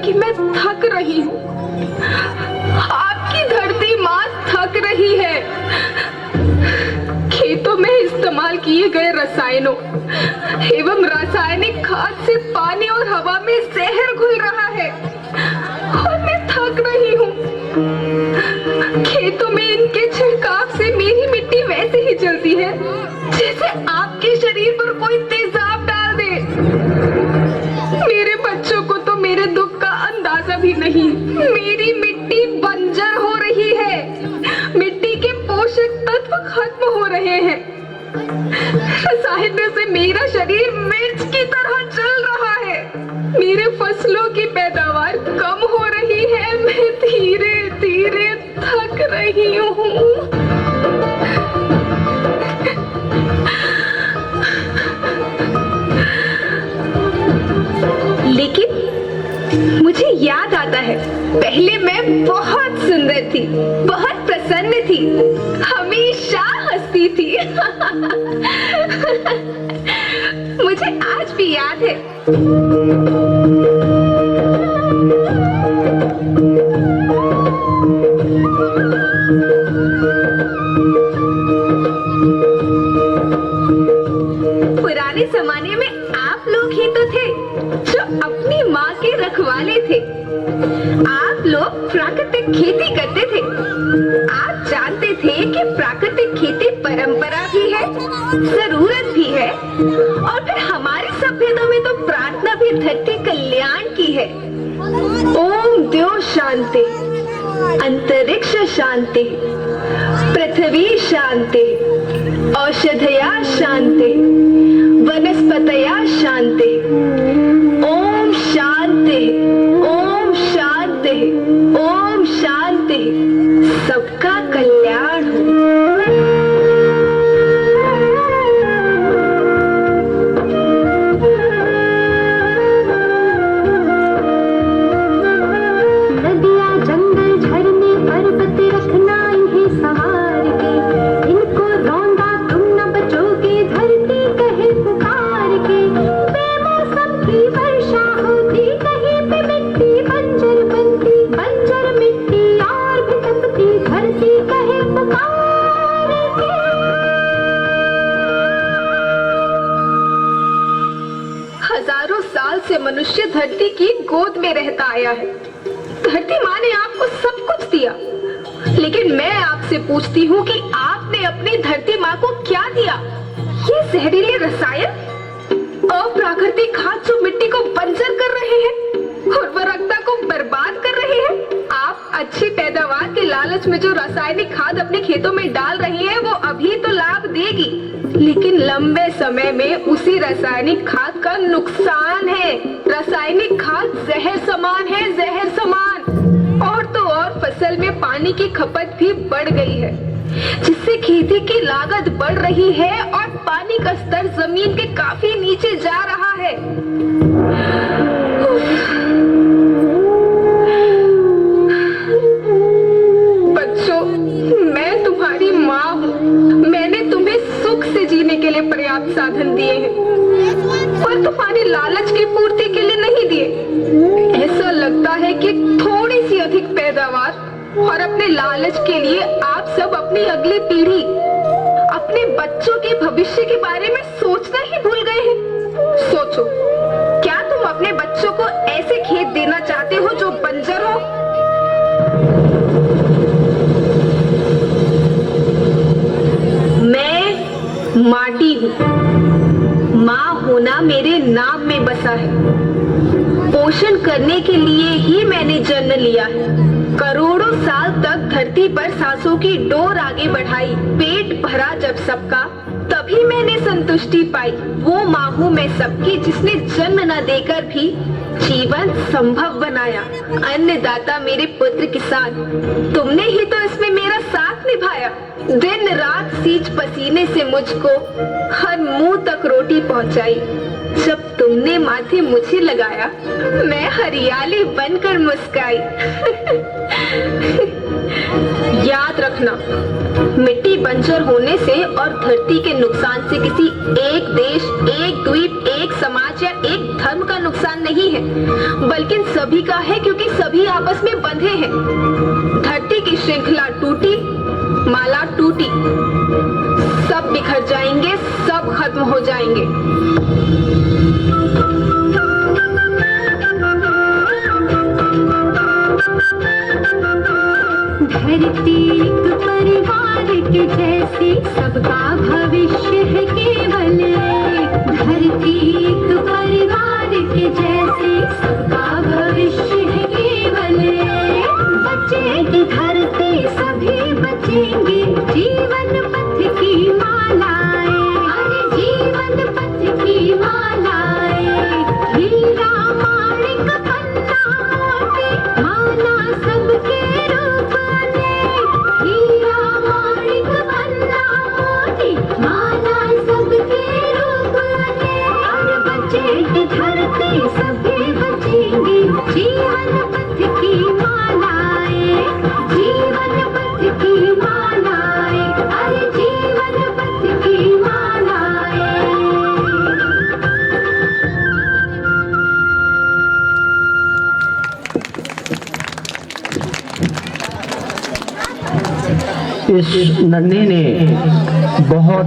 कि मैं थक रही हूँ। आपकी धरती माँ थक रही है। खेतों में इस्तेमाल किए गए रसायनों एवं रासायनिक खाद से पानी और हवा में जहर घुल रहा है और मैं थक रही हूँ। खेतों में इनके छिड़काव से मेरी मिट्टी वैसे ही जलती है जैसे आपके शरीर पर कोई तेजाब डाल दे। मेरे बच्चों को तो मेरे दुख का अंदाजा भी नहीं। मेरी मिट्टी बंजर हो रही है। मिट्टी के पोषक तत्व खत्म हो रहे हैं। रसायनों से मेरा शरीर मिर्च की तरह जल रहा है। मेरे फसलों की पैदावार कम हो रही है। मैं धीरे धीरे थक रही हूँ। लेकिन मुझे याद आता है, पहले मैं बहुत सुंदर थी, बहुत प्रसन्न थी, हमेशा हंसती थी। मुझे आज भी याद है। पुराने जमाने में आप लोग ही तो थे जो अपनी माँ के रखवाले थे। आप लोग प्राकृतिक खेती करते थे। आप जानते थे कि प्राकृतिक खेती परंपरा भी है, जरूरत भी है, और फिर हमारी सभ्यता में तो प्रार्थना भी धरती कल्याण की है। ओम द्यो शांति, अंतरिक्ष शांति, पृथ्वी शांति, औषधया शांति, वनस्पतया शांति। ओम शांति, ओम शांति, ओम शांति। सबका कल्याण हो। हजारों साल से मनुष्य धरती की गोद में रहता आया है। धरती माँ ने आपको सब कुछ दिया, लेकिन मैं आपसे पूछती हूँ कि आपने अपनी धरती माँ को क्या दिया? ये जहरीले रसायन, अप्राकृतिक खाद जो मिट्टी को बंजर कर रहे हैं, उर्वरकता को बर्बाद कर रहे हैं। आप अच्छी पैदावार के लालच में जो रासायनिक खाद अपने खेतों में डाल रही हैं, वो अभी तो लाभ देगी, लेकिन लंबे समय में उसी रासायनिक खाद का नुकसान है। रासायनिक खाद जहर समान है, जहर समान। और तो और फसल में पानी की खपत भी बढ़ गई है, जिससे खेती की लागत बढ़ रही है और पानी का स्तर जमीन के काफी नीचे जा रहा है। बच्चों, मैं तुम्हारी माँ हूँ। मैंने तुम्हें सुख से जीने के लिए पर्याप्त साधन दिए हैं, पर तुम्हारी लालच की पूर्ति के लिए नहीं दिए। ऐसा लगता है कि थोड़ी सी अधिक पैदावार और अपने लालच के लिए आप सब अपनी अगली पीढ़ी, अपने बच्चों के भविष्य के बारे में सोचना ही भूल गए हैं। सोचो, क्या तुम अपने बच्चों को ऐसे खेत देना चाहते हो जो बंजर हो? मैं माटी हूँ। माँ होना मेरे नाम में बसा है। पोषण करने के लिए ही मैंने जन्म लिया है। करोड़ों साल तक धरती पर सांसों की डोर आगे बढ़ाई। पेट भरा जब सबका, तभी मैंने संतुष्टि पाई। वो माँ हूँ मैं सबकी, जिसने जन्म न देकर भी जीवन संभव बनाया। अन्नदाता मेरे पुत्र किसान, तुमने ही तो इसमें मेरा साथ निभाया। दिन रात सींच पसीने से मुझको हर मुंह तक रोटी पहुंचाई। जब तुमने माथे मुझे लगाया, मैं हरियाली बनकर मुस्काई। याद रखना, मिट्टी बंजर होने से और धरती के नुकसान से किसी एक देश, एक द्वीप, एक समाज या एक धर्म का नुकसान नहीं है, बल्कि सभी का है, क्योंकि सभी आपस में बंधे हैं। धरती की श्रृंखला टूटी, माला टूटी, सब बिखर जाएंगे, सब खत्म हो जाएंगे। धरती एक परिवार के जैसी, सबका भविष्य है केवल एक। धरती एक परिवार के जैसी, सबका भविष्य है केवल एक। बचेगी धरती, सभी बचेंगे, जीवन पथ की मालाएं, अरे जीवन पथ की मालाएं। हीरा माणिक पन्ना मोती, माला सबके रूप अनेक। हीरा माणिक पन्ना मोती, माला सबके रूप अनेक। अरे बचेगी धरती, सभी बचेंगे, जीवन पथ की मालाएं, जीवन पथ की मालाएं, अरे जीवन पथ की मालाएं। इस नन्हे ने बहुत